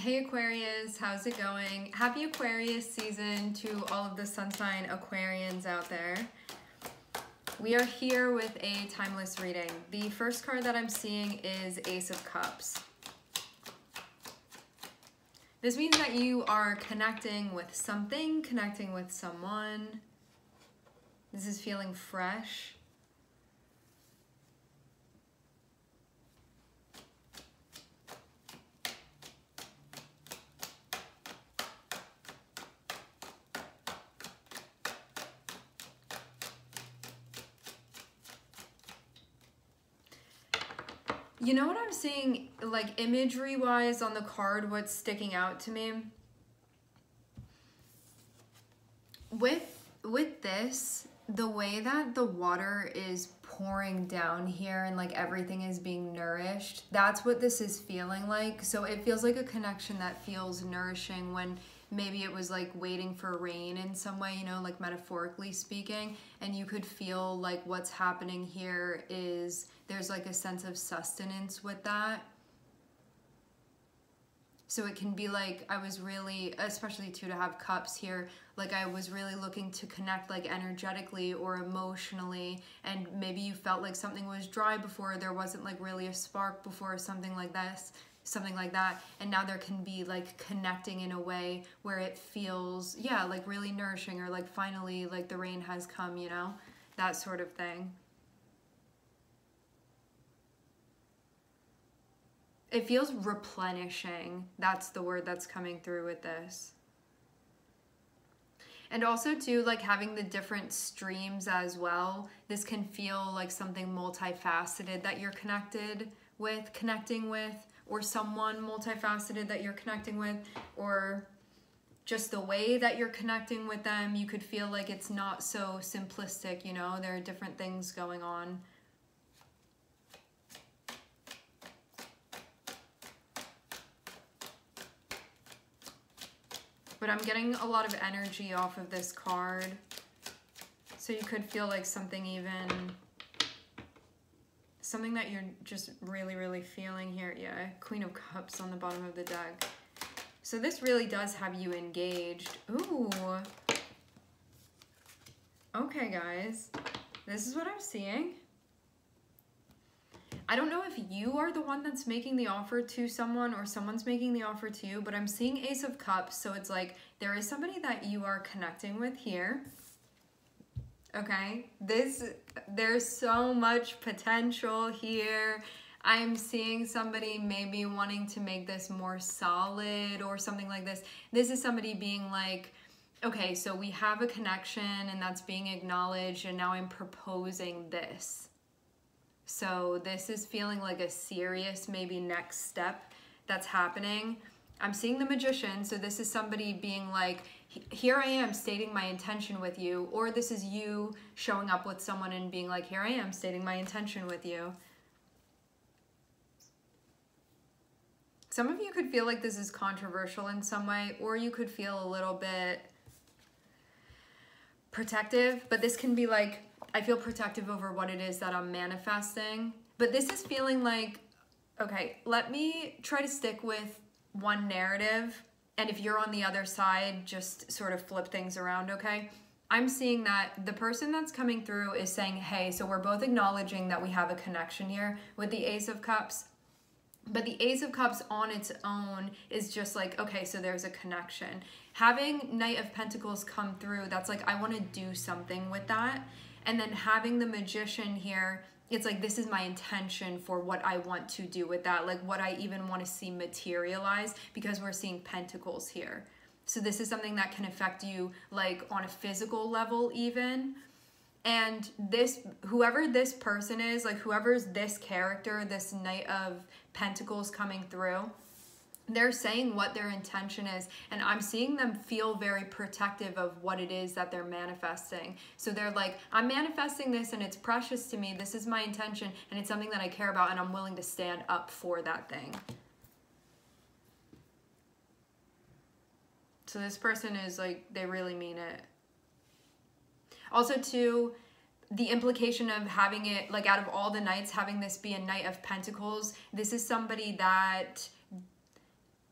Hey Aquarius, how's it going? Happy Aquarius season to all of the sun sign Aquarians out there. We are here with a timeless reading. The first card that I'm seeing is Ace of Cups. This means that you are connecting with something, connecting with someone. This is feeling fresh. You know what I'm seeing, like imagery-wise on the card, what's sticking out to me? With this, the way that the water is pouring down here and like everything is being nourished, that's what this is feeling like. So it feels like a connection that feels nourishing when maybe it was like waiting for rain in some way, you know, like metaphorically speaking, and you could feel like what's happening here is there's like a sense of sustenance with that. So it can be like, I was really, especially too to have cups here, like I was really looking to connect like energetically or emotionally, and maybe you felt like something was dry before, there wasn't like really a spark before, something like this, something like that, and now there can be like connecting in a way where it feels, yeah, like really nourishing, or like finally like the rain has come, you know, that sort of thing. It feels replenishing. That's the word that's coming through with this. And also too, like having the different streams as well. This can feel like something multifaceted that you're connecting with, or someone multifaceted that you're connecting with, or just the way that you're connecting with them. You could feel like it's not so simplistic, you know, there are different things going on. But I'm getting a lot of energy off of this card. So you could feel like something that you're just really, really feeling here. Yeah, Queen of Cups on the bottom of the deck. So this really does have you engaged. Ooh. Okay, guys. This is what I'm seeing. I don't know if you are the one that's making the offer to someone or someone's making the offer to you, but I'm seeing Ace of Cups, so it's like there is somebody that you are connecting with here. Okay, there's so much potential here. I'm seeing somebody maybe wanting to make this more solid or something like this. This is somebody being like, okay, so we have a connection and that's being acknowledged, and now I'm proposing this. So this is feeling like a serious maybe next step that's happening. I'm seeing the Magician, so this is somebody being like, here I am stating my intention with you, or this is you showing up with someone and being like, here I am stating my intention with you. Some of you could feel like this is controversial in some way, or you could feel a little bit protective, but this can be like, I feel protective over what it is that I'm manifesting. But this is feeling like, okay, let me try to stick with one narrative, and if you're on the other side, just sort of flip things around, okay? I'm seeing that the person that's coming through is saying, hey, so we're both acknowledging that we have a connection here with the Ace of Cups. But the Ace of Cups on its own is just like, okay, so there's a connection. Having Knight of Pentacles come through, that's like, I want to do something with that. And then having the Magician here, it's like, this is my intention for what I want to do with that, like what I even want to see materialize, because we're seeing Pentacles here. So this is something that can affect you like on a physical level even. And this, whoever this person is, like whoever's this character, this Knight of Pentacles coming through, they're saying what their intention is, and I'm seeing them feel very protective of what it is that they're manifesting. So they're like, I'm manifesting this and it's precious to me, this is my intention, and it's something that I care about, and I'm willing to stand up for that thing. So this person is like, they really mean it. Also too, the implication of having it, like out of all the Knights, having this be a Knight of Pentacles, this is somebody that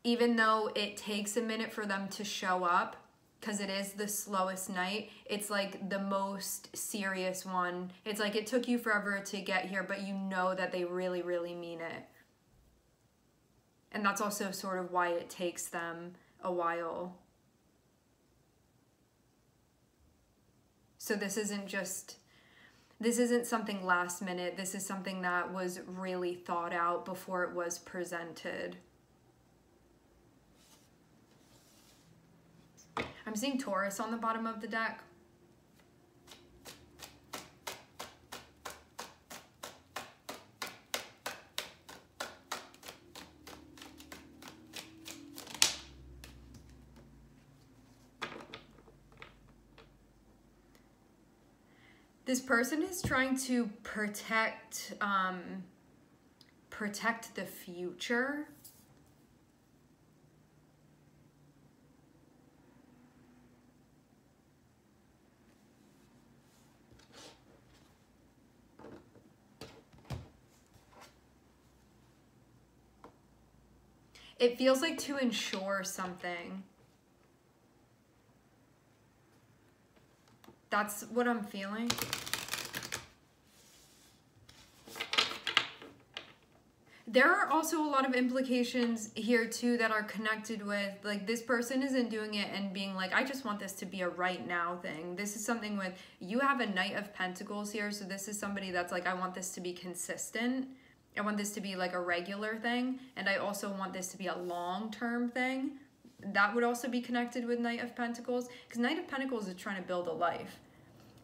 even though it takes a minute for them to show up, because it is the slowest night, it's like the most serious one. It's like it took you forever to get here, but you know that they really, really mean it. And that's also sort of why it takes them a while. So this isn't something last minute. This is something that was really thought out before it was presented. I'm seeing Taurus on the bottom of the deck. This person is trying to protect the future. It feels like to ensure something. That's what I'm feeling. There are also a lot of implications here too that are connected with, like, this person isn't doing it and being like, I just want this to be a right now thing. This is something with, you have a Knight of Pentacles here, so this is somebody that's like, I want this to be consistent. I want this to be like a regular thing, and I also want this to be a long-term thing. That would also be connected with Knight of Pentacles, because Knight of Pentacles is trying to build a life.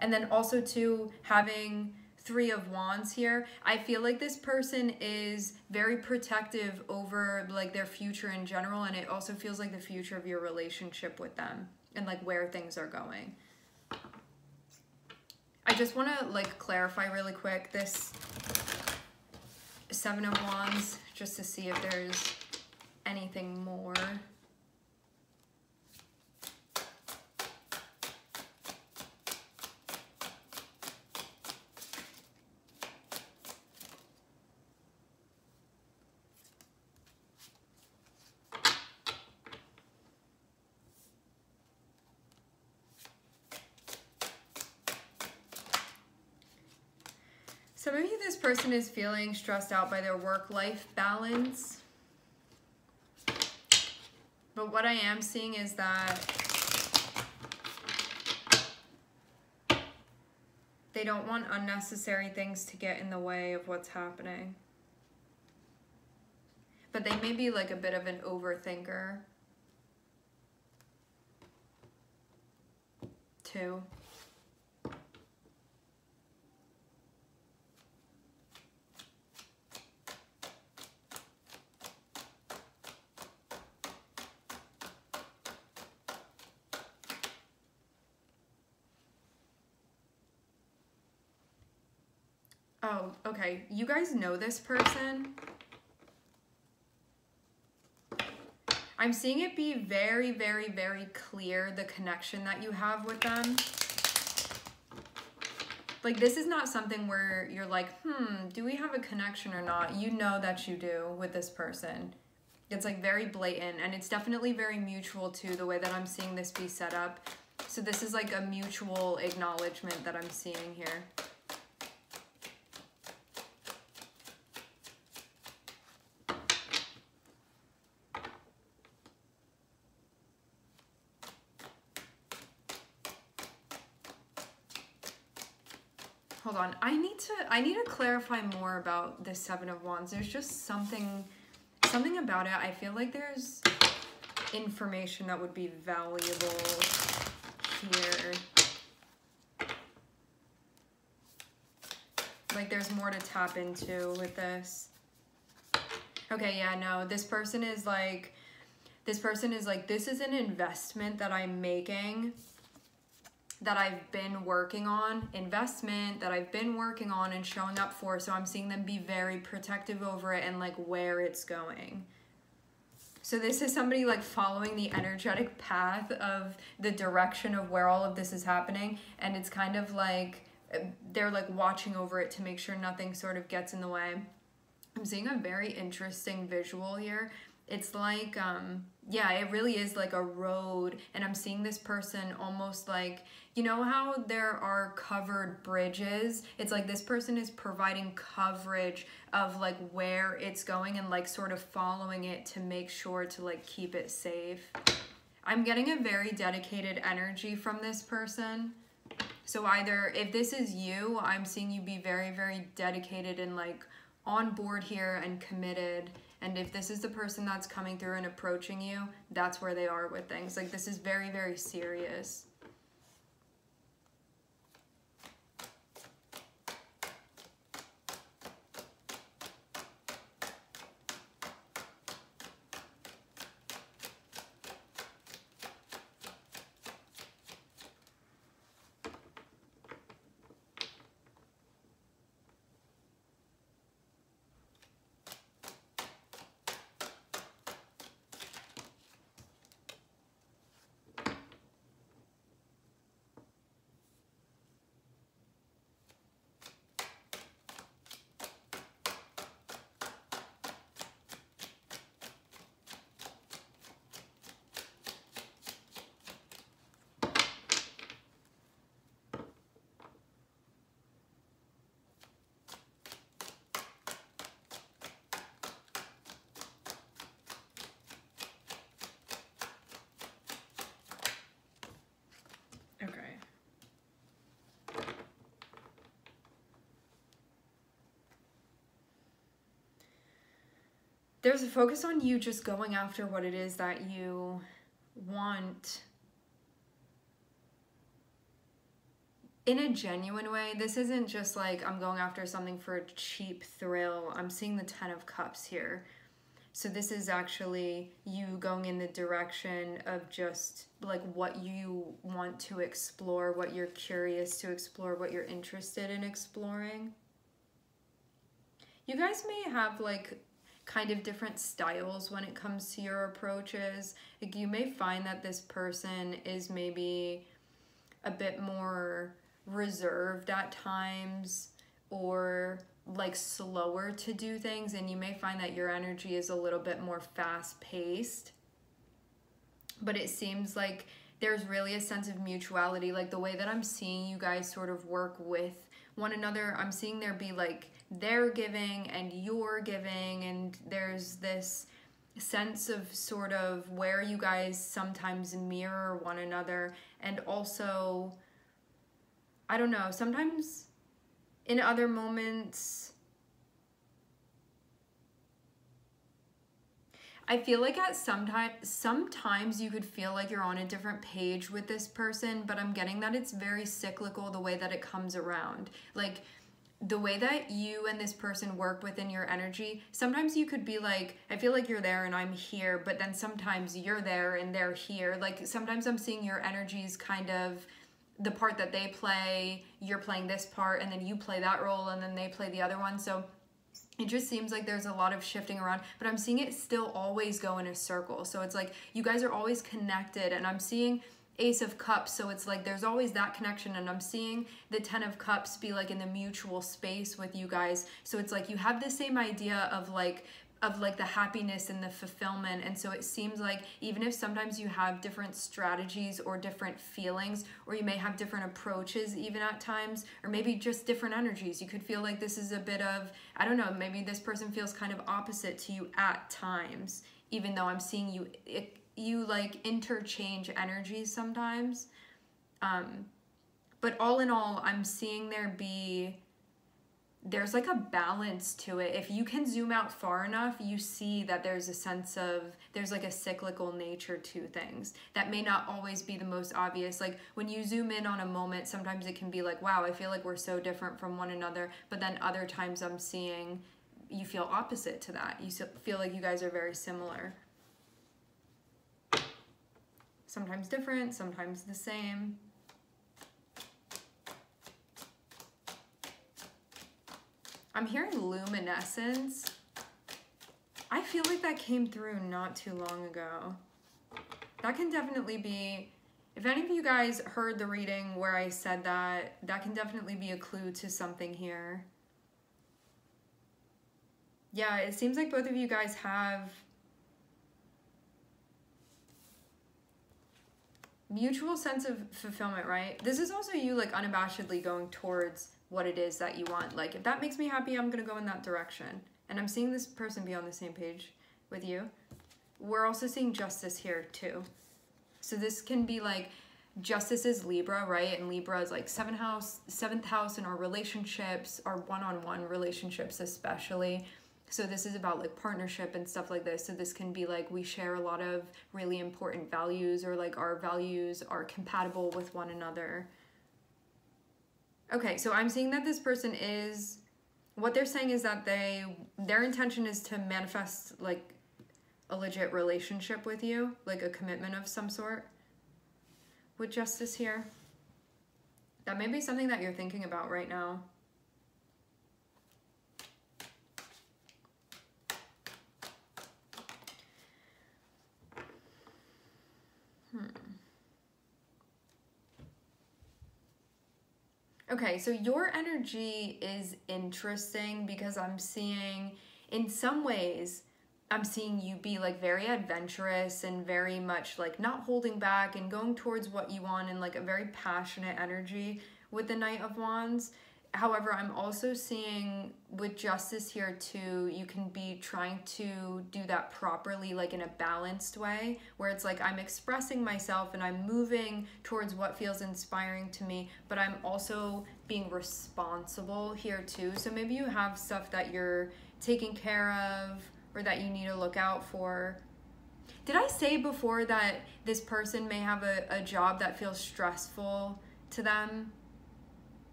And then also too, having Three of Wands here, I feel like this person is very protective over like their future in general, and it also feels like the future of your relationship with them and like where things are going. I just want to like clarify really quick this Seven of Wands just to see if there's anything more. So maybe this person is feeling stressed out by their work-life balance. But what I am seeing is that they don't want unnecessary things to get in the way of what's happening. But they may be like a bit of an overthinker too. Oh, okay. You guys know this person. I'm seeing it be very, very, very clear, the connection that you have with them. Like, this is not something where you're like, do we have a connection or not? You know that you do with this person. It's like very blatant, and it's definitely very mutual too, the way that I'm seeing this be set up. So this is like a mutual acknowledgement that I'm seeing here. Hold on, I need to clarify more about this Seven of Wands. There's just something about it. I feel like there's information that would be valuable here. Like there's more to tap into with this. Okay, yeah, no, this person is like, this is an investment that I'm making, that I've been working on, investment that I've been working on and showing up for. So I'm seeing them be very protective over it and like where it's going. So this is somebody like following the energetic path of the direction of where all of this is happening. And it's kind of like, they're like watching over it to make sure nothing sort of gets in the way. I'm seeing a very interesting visual here. It's like, yeah, it really is like a road. And I'm seeing this person almost like, you know how there are covered bridges? It's like this person is providing coverage of like where it's going and like sort of following it to make sure to like keep it safe. I'm getting a very dedicated energy from this person. So either if this is you, I'm seeing you be very, very dedicated and like on board here and committed. And if this is the person that's coming through and approaching you, that's where they are with things. Like this is very, very serious. Okay. There's a focus on you just going after what it is that you want in a genuine way. This isn't just like I'm going after something for a cheap thrill. I'm seeing the 10 of Cups here. So this is actually you going in the direction of just like what you want to explore, what you're curious to explore, what you're interested in exploring. You guys may have like kind of different styles when it comes to your approaches. Like you may find that this person is maybe a bit more reserved at times or like slower to do things, and you may find that your energy is a little bit more fast-paced. But it seems like there's really a sense of mutuality. Like the way that I'm seeing you guys sort of work with one another, I'm seeing there be like they're giving and you're giving, and there's this sense of sort of where you guys sometimes mirror one another. And also, I don't know, sometimes in other moments, I feel like at sometimes you could feel like you're on a different page with this person, but I'm getting that it's very cyclical the way that it comes around. Like the way that you and this person work within your energy, sometimes you could be like, I feel like you're there and I'm here, but then sometimes you're there and they're here. Like sometimes I'm seeing your energies kind of the part that they play, you're playing this part, and then you play that role, and then they play the other one. So it just seems like there's a lot of shifting around, but I'm seeing it still always go in a circle. So it's like you guys are always connected, and I'm seeing Ace of Cups, so it's like there's always that connection, and I'm seeing the 10 of Cups be like in the mutual space with you guys. So it's like you have the same idea of like the happiness and the fulfillment. And so it seems like even if sometimes you have different strategies or different feelings, or you may have different approaches even at times, or maybe just different energies, you could feel like this is a bit of, I don't know, maybe this person feels kind of opposite to you at times, even though I'm seeing you like interchange energies sometimes. But all in all, I'm seeing there's like a balance to it. If you can zoom out far enough, you see that there's a sense of, there's like a cyclical nature to things that may not always be the most obvious. Like when you zoom in on a moment, sometimes it can be like, wow, I feel like we're so different from one another. But then other times I'm seeing you feel opposite to that. You feel like you guys are very similar. Sometimes different, sometimes the same. I'm hearing luminescence. I feel like that came through not too long ago. That can definitely be, if any of you guys heard the reading where I said that, that can definitely be a clue to something here. Yeah, it seems like both of you guys have mutual sense of fulfillment, right? This is also you like unabashedly going towards what it is that you want. Like, if that makes me happy, I'm gonna go in that direction. And I'm seeing this person be on the same page with you. We're also seeing justice here too. So this can be like, justice is Libra, right? And Libra is like seventh house in our relationships, our one-on-one relationships especially. So this is about like partnership and stuff like this. So this can be like we share a lot of really important values, or like our values are compatible with one another. Okay, so I'm seeing that this person is, what they're saying is that their intention is to manifest like a legit relationship with you, like a commitment of some sort with justice here. That may be something that you're thinking about right now. Okay, so your energy is interesting because I'm seeing, in some ways, I'm seeing you be like very adventurous and very much like not holding back and going towards what you want, and like a very passionate energy with the Knight of Wands. However, I'm also seeing with justice here too, you can be trying to do that properly, like in a balanced way, where it's like I'm expressing myself and I'm moving towards what feels inspiring to me, but I'm also being responsible here too. So maybe you have stuff that you're taking care of or that you need to look out for. Did I say before that this person may have a job that feels stressful to them?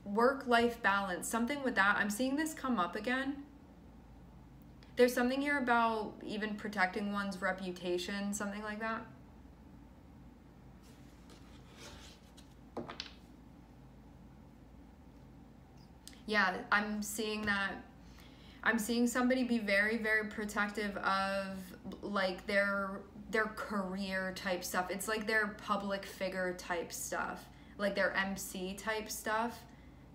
Work-life balance, something with that. I'm seeing this come up again. There's something here about even protecting one's reputation, something like that. Yeah, I'm seeing that. I'm seeing somebody be very, very protective of like their career type stuff. It's like their public figure type stuff, like their MC type stuff.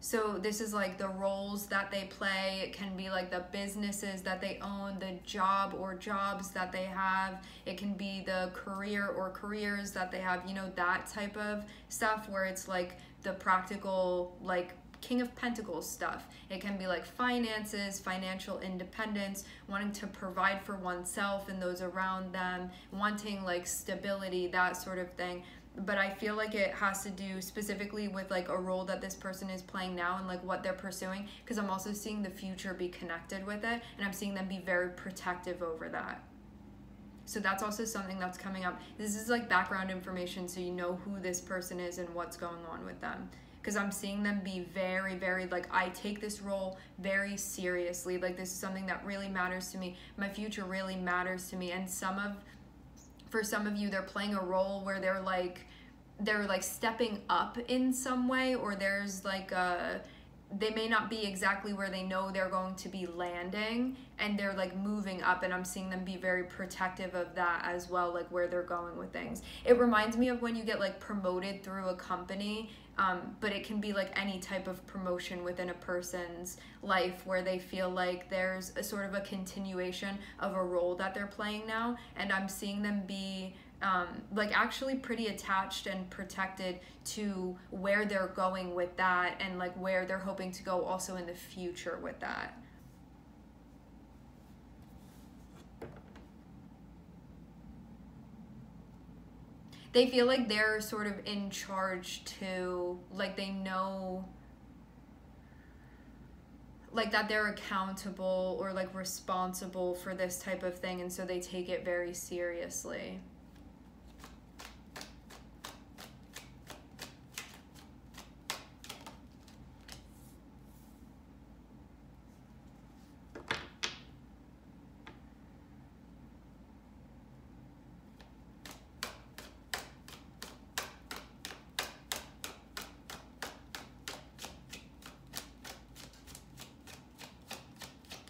So this is like the roles that they play. It can be like the businesses that they own, the job or jobs that they have. It can be the career or careers that they have, you know, that type of stuff where it's like the practical, like King of Pentacles stuff. It can be like finances, financial independence, wanting to provide for oneself and those around them, wanting like stability, that sort of thing. But I feel like it has to do specifically with like a role that this person is playing now and like what they're pursuing, because I'm also seeing the future be connected with it, and I'm seeing them be very protective over that. So that's also something that's coming up. This is like background information so you know who this person is and what's going on with them. Because I'm seeing them be very, very, like, I take this role very seriously. Like, this is something that really matters to me. My future really matters to me. And for some of you, they're playing a role where they're like stepping up in some way, or there's like they may not be exactly where they know they're going to be landing, and they're like moving up, and I'm seeing them be very protective of that as well, like where they're going with things. It reminds me of when you get like promoted through a company, but it can be like any type of promotion within a person's life where they feel like there's a sort of a continuation of a role that they're playing now, and I'm seeing them be like actually pretty attached and protected to where they're going with that, and like where they're hoping to go also in the future with that. They feel like they're sort of in charge too, like they know like that they're accountable or like responsible for this type of thing, and so they take it very seriously.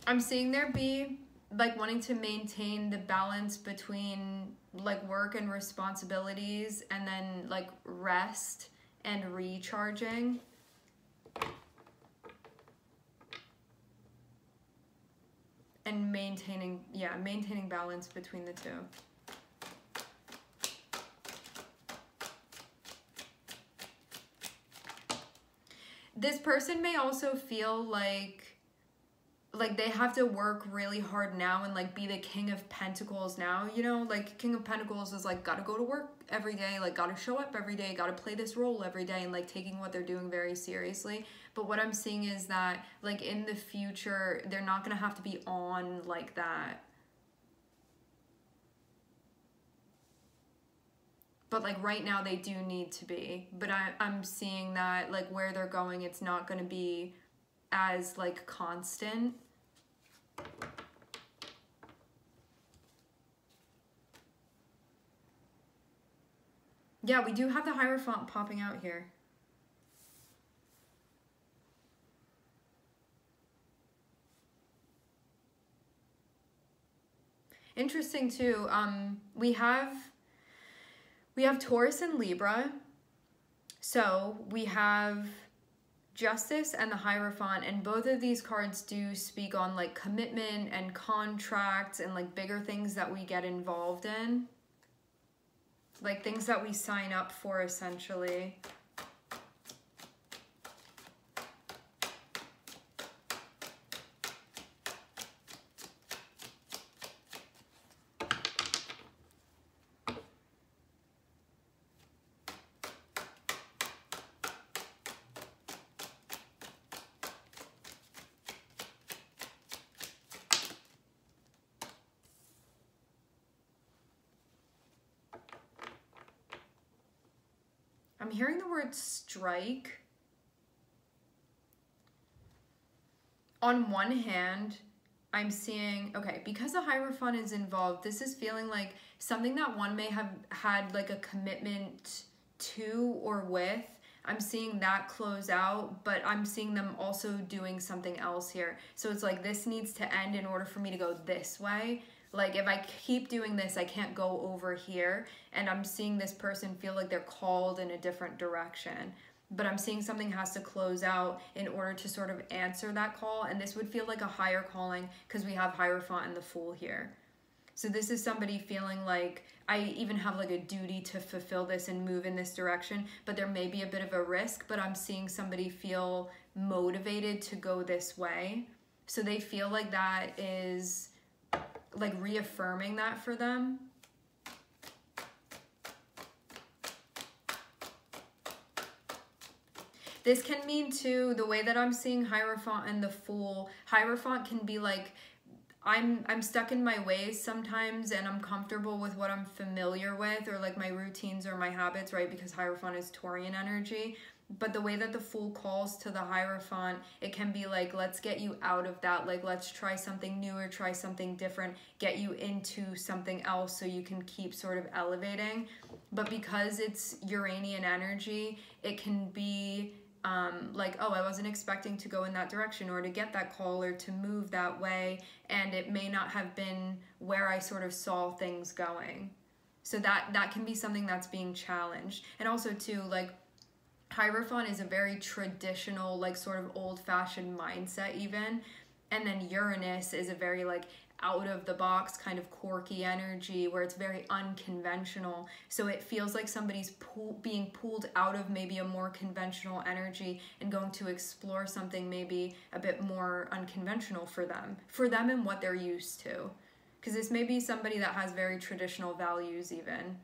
I'm seeing there be like wanting to maintain the balance between like work and responsibilities, and then like rest and recharging. And maintaining balance between the two. This person may also feel like they have to work really hard now and like be the King of Pentacles now, you know, like King of Pentacles is like gotta go to work every day, like gotta show up every day, gotta play this role every day, and like taking what they're doing very seriously. But what I'm seeing is that like in the future they're not gonna have to be on like that. But like right now they do need to be. But I'm seeing that like where they're going, it's not gonna be as like constant. Yeah, we do have the Hierophant popping out here. Interesting too. We have Taurus and Libra. So we have Justice and the Hierophant, and both of these cards do speak on like commitment and contracts and like bigger things that we get involved in. Like things that we sign up for essentially. I'm hearing the word strike. On one hand, I'm seeing, okay, because the Hierophant is involved, this is feeling like something that one may have had like a commitment to or with. I'm seeing that close out, but I'm seeing them also doing something else here. So it's like this needs to end in order for me to go this way. Like if I keep doing this, I can't go over here. And I'm seeing this person feel like they're called in a different direction. But I'm seeing something has to close out in order to sort of answer that call. And this would feel like a higher calling because we have Hierophant and the Fool here. So this is somebody feeling like I even have like a duty to fulfill this and move in this direction, but there may be a bit of a risk, but I'm seeing somebody feel motivated to go this way. So they feel like that is like reaffirming that for them. This can mean too, the way that I'm seeing Hierophant and the Fool, Hierophant can be like, I'm stuck in my ways sometimes and I'm comfortable with what I'm familiar with or like my routines or my habits, right? Because Hierophant is Taurian energy. But the way that the Fool calls to the Hierophant, it can be like, let's get you out of that. Like, let's try something new or try something different, get you into something else so you can keep sort of elevating. But because it's Uranian energy, it can be like, oh, I wasn't expecting to go in that direction or to get that call or to move that way. And it may not have been where I sort of saw things going. So that can be something that's being challenged. And also too, like, Hierophant is a very traditional, like sort of old-fashioned mindset even. And then Uranus is a very like out-of-the-box kind of quirky energy where it's very unconventional. So it feels like somebody's being pulled out of maybe a more conventional energy and going to explore something maybe a bit more unconventional for them and what they're used to. Because this may be somebody that has very traditional values even.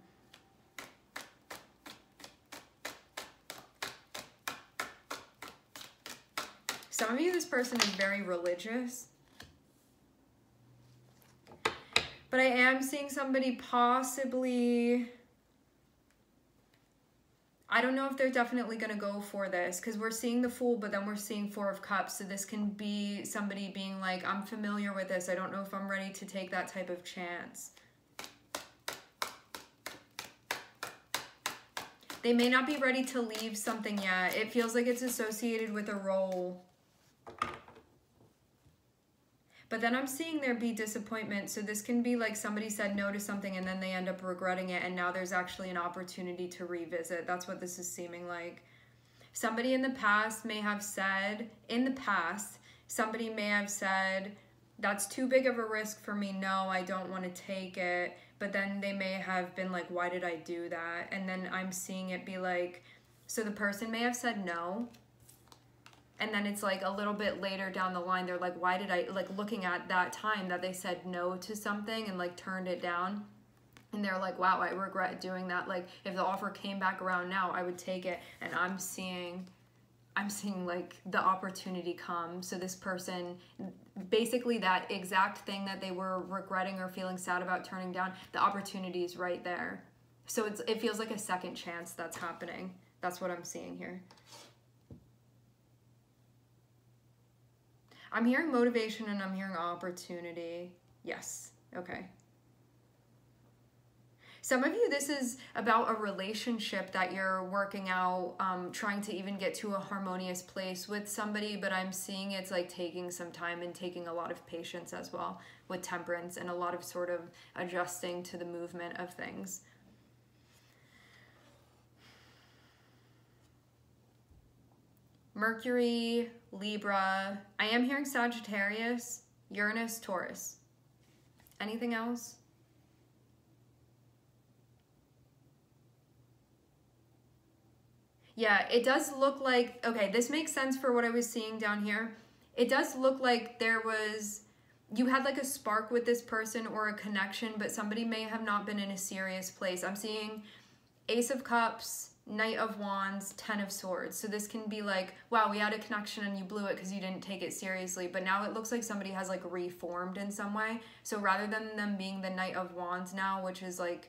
Some of you, this person is very religious. But I am seeing somebody possibly, I don't know if they're definitely going to go for this because we're seeing the Fool, but then we're seeing Four of Cups. So this can be somebody being like, I'm familiar with this. I don't know if I'm ready to take that type of chance. They may not be ready to leave something yet. It feels like it's associated with a role. But then I'm seeing there be disappointment. So this can be like somebody said no to something and then they end up regretting it. And now there's actually an opportunity to revisit. That's what this is seeming like. Somebody in the past may have said, somebody may have said, that's too big of a risk for me. No, I don't want to take it. But then they may have been like, why did I do that? And then I'm seeing it be like, so the person may have said no. And then it's like a little bit later down the line, they're like, why did I, like looking at that time that they said no to something and like turned it down. And they're like, wow, I regret doing that. Like if the offer came back around now, I would take it. And I'm seeing like the opportunity come. So this person, basically that exact thing that they were regretting or feeling sad about turning down, the opportunity is right there. So it feels like a second chance that's happening. That's what I'm seeing here. I'm hearing motivation and I'm hearing opportunity. Yes. Okay. Some of you, this is about a relationship that you're working out, trying to even get to a harmonious place with somebody, but I'm seeing it's like taking some time and taking a lot of patience as well with temperance and a lot of sort of adjusting to the movement of things. Mercury, Libra. I am hearing Sagittarius, Uranus, Taurus. Anything else? Yeah, it does look like, okay, this makes sense for what I was seeing down here. It does look like you had like a spark with this person or a connection, but somebody may have not been in a serious place. I'm seeing Ace of Cups, Knight of Wands, Ten of Swords. So this can be like, wow, we had a connection and you blew it because you didn't take it seriously, but now it looks like somebody has like reformed in some way. So rather than them being the Knight of Wands now, which is like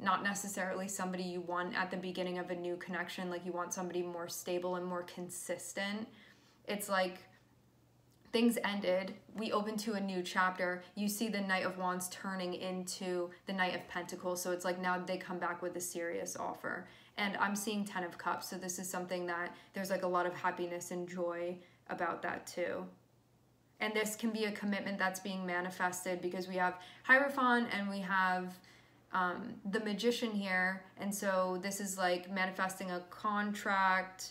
not necessarily somebody you want at the beginning of a new connection, like you want somebody more stable and more consistent. It's like things ended, we open to a new chapter. You see the Knight of Wands turning into the Knight of Pentacles. So it's like now they come back with a serious offer. And I'm seeing Ten of Cups. So this is something that there's like a lot of happiness and joy about that too. And this can be a commitment that's being manifested because we have Hierophant and we have the Magician here. And so this is like manifesting a contract,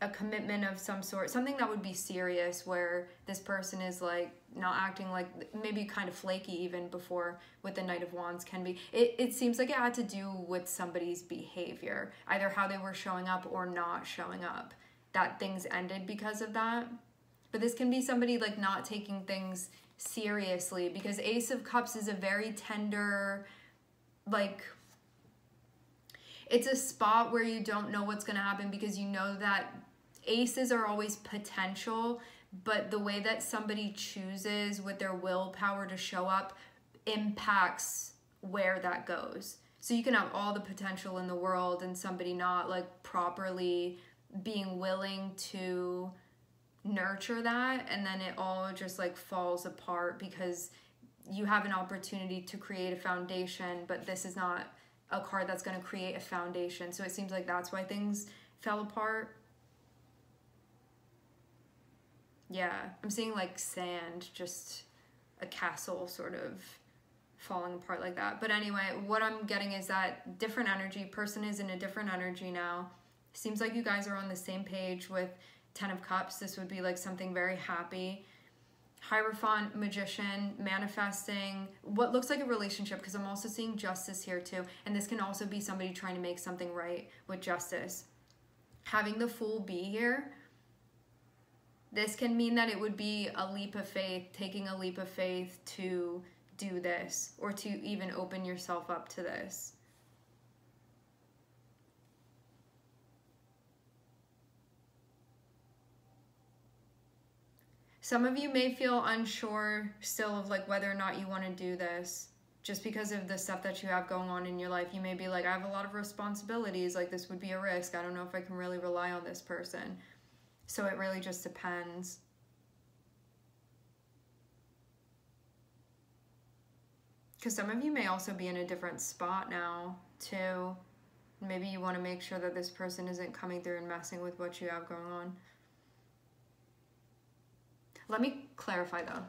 a commitment of some sort, something that would be serious where this person is like not acting like, maybe kind of flaky even before with the Knight of Wands can be. It seems like it had to do with somebody's behavior, either how they were showing up or not showing up, that things ended because of that. But this can be somebody like not taking things seriously because Ace of Cups is a very tender, like, it's a spot where you don't know what's going to happen because you know that aces are always potential, but the way that somebody chooses with their willpower to show up impacts where that goes. So you can have all the potential in the world and somebody not like properly being willing to nurture that, and then it all just like falls apart because you have an opportunity to create a foundation, but this is not a card that's going to create a foundation. So it seems like that's why things fell apart. Yeah, I'm seeing like sand, just a castle sort of falling apart like that. But anyway, what I'm getting is that different energy, person is in a different energy now. Seems like you guys are on the same page with Ten of Cups. This would be like something very happy. Hierophant, Magician, manifesting what looks like a relationship, because I'm also seeing Justice here too. And this can also be somebody trying to make something right with Justice. Having the Fool be here, this can mean that it would be a leap of faith, taking a leap of faith to do this or to even open yourself up to this. Some of you may feel unsure still of like whether or not you want to do this just because of the stuff that you have going on in your life. You may be like, I have a lot of responsibilities, like this would be a risk. I don't know if I can really rely on this person. So it really just depends. Because some of you may also be in a different spot now too. Maybe you want to make sure that this person isn't coming through and messing with what you have going on. Let me clarify though.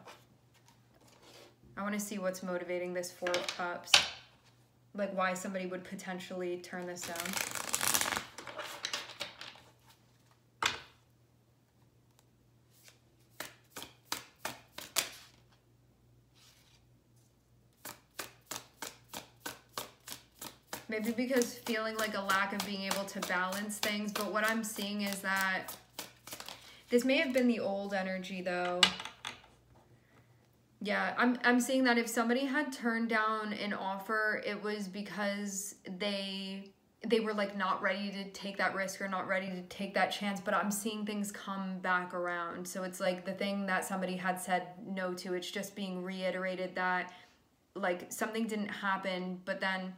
I want to see what's motivating this Four of Cups. Like why somebody would potentially turn this down. Maybe because feeling like a lack of being able to balance things, but what I'm seeing is that This may have been the old energy though. Yeah, I'm seeing that if somebody had turned down an offer, it was because they were like not ready to take that risk or not ready to take that chance, but I'm seeing things come back around. So it's like the thing that somebody had said no to, it's just being reiterated that like something didn't happen, but then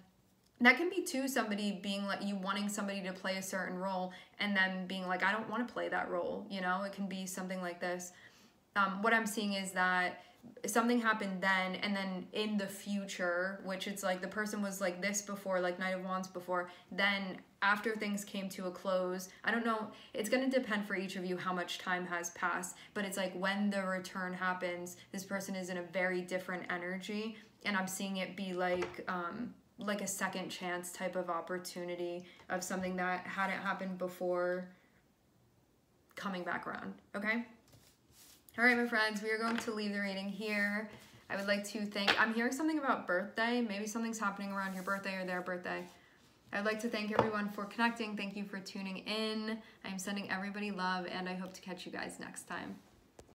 that can be too somebody being like you wanting somebody to play a certain role and then being like, I don't want to play that role, you know? It can be something like this. What I'm seeing is that something happened then, and then in the future, which it's like the person was like this before, like Knight of Wands before, then after things came to a close, I don't know, it's going to depend for each of you how much time has passed, but it's like when the return happens, this person is in a very different energy, and I'm seeing it be like a second chance type of opportunity of something that hadn't happened before coming back around, okay? All right, my friends, we are going to leave the reading here. I would like to thank, I'm hearing something about birthday. Maybe something's happening around your birthday or their birthday. I would like to thank everyone for connecting. Thank you for tuning in. I am sending everybody love, and I hope to catch you guys next time.